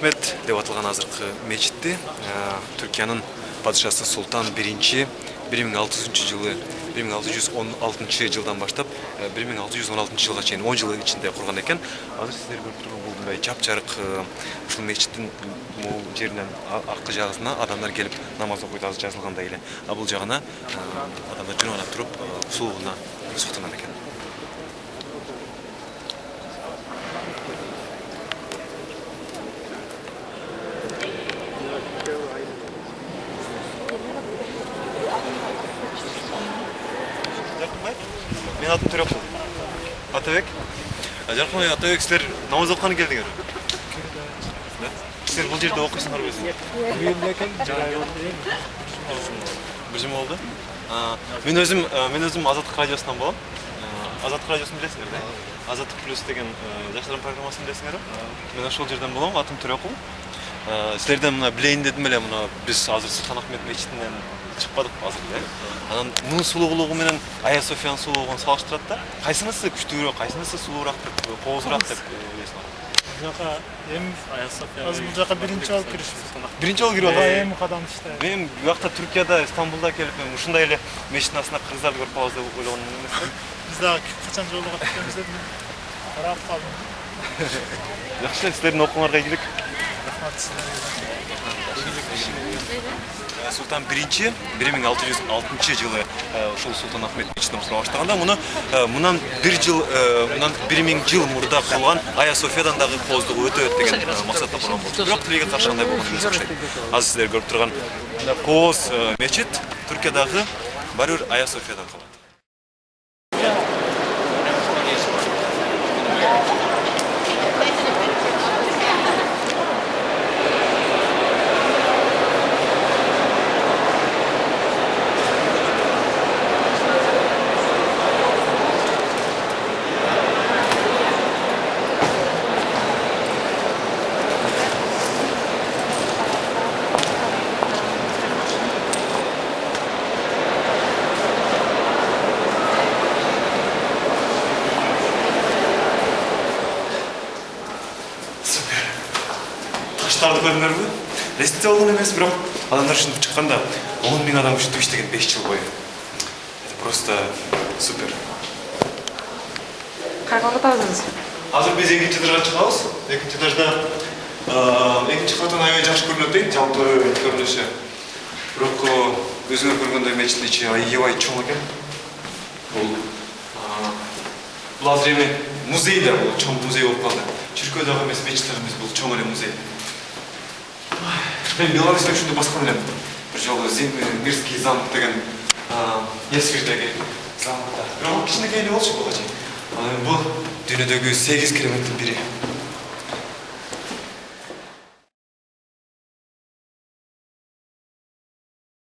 Ахмет деп аталган азыркы мечитти Түркиянын падышасы Султан I 1600-жылы 1616 жылдан баштап 1616 жылга чейин 10 жыл ичинде курган экен. Азыр сиздер көрүп турган бул жапжарык ушул мечиттин бул жеринен аркы жагына адамдар келип намаз окуйт, азыр жазылгандай эле. Бул жагына адамдар жыйналып туруп сууна суктанат экен. Мен атым Төрөкул. Атабек. Жаркын Атабек, силер намаз окуганы келдиңер. Силер бул жерде окуйсуңарбы өзүңөр? Бир жыл болду. Мен өзүм Азаттык радиосунан болом. Азаттык радиосун билесиңер да? Азаттык плюс деген жаштардын программасын билесиңерби? Мен ошол жерден болом, атым Төрөкул. Силерден мына билейин дедим эле, мына биз азыр Султан Ахмет мечитинен чыкпадык азыр эле. Анан мунун сулуулугу менен Ая Софиянын сулуулугун салыштырат да. Кайсынысы күчтүүрөөк, кайсынысы сулуураак деп, коозураак деп ойлойсуңар? Жака эми Ая София. Азыр бул жака биринчи жолу киришип. Биринчи жолу кирип атасыз? Эми кадам иштейт. Мен буякта Түркияда, Стамбулда келип, мен ушундай эле мечиттин астында кыргыздарды көрүп калабыз деп ойлогон эмес да. Биз дагы качан жолугуп кеткенбиз деп карап калдым. Жакшы, силердин окууңарга ийгилик. Рахмат силерге. Султан I 1606 жылы ушул Султан Ахмет мечитин кура баштаганда мунан 1000 жыл мурда курулган Ая Софиядан дагы кооздугу өтөт деген максатта курган болчу. Бирок тилге каршы андай болгон эмес окшойт. Азыр сиздер көрүп турган кооз мечит Түркиядагы баары бир Ая Софиядан калат. Таштарды көрдүңөрбү? Ресте болгон эмес, бирок адамдар ушинтип чыкканда 10 000 адам ушинтип иштеген 5 жыл бою. Это просто супер. Кайга катасыз? Азыр биз экинчи этажга чыгабыз. Экинчи этажда экинчи каттан аябай жакшы көрүнөт дейт, жалпы көрүнүшү. Бирок өзүңөр көргөндөй мечиттин ичи аябай чоң экен. Бул азыр эми музей да, бул чоң музей болуп калды. Чүркөө дагы эмес, мечиттер эмес, бул чоң эле музей. Мен Беларусьта ушундай баскан элем. Бир жолу Мирский замок деген Есвирдеги замкта. Бирок кичинекей эле болчу буга чейин. Бул дүйнөдөгү 8 кереметтин бири.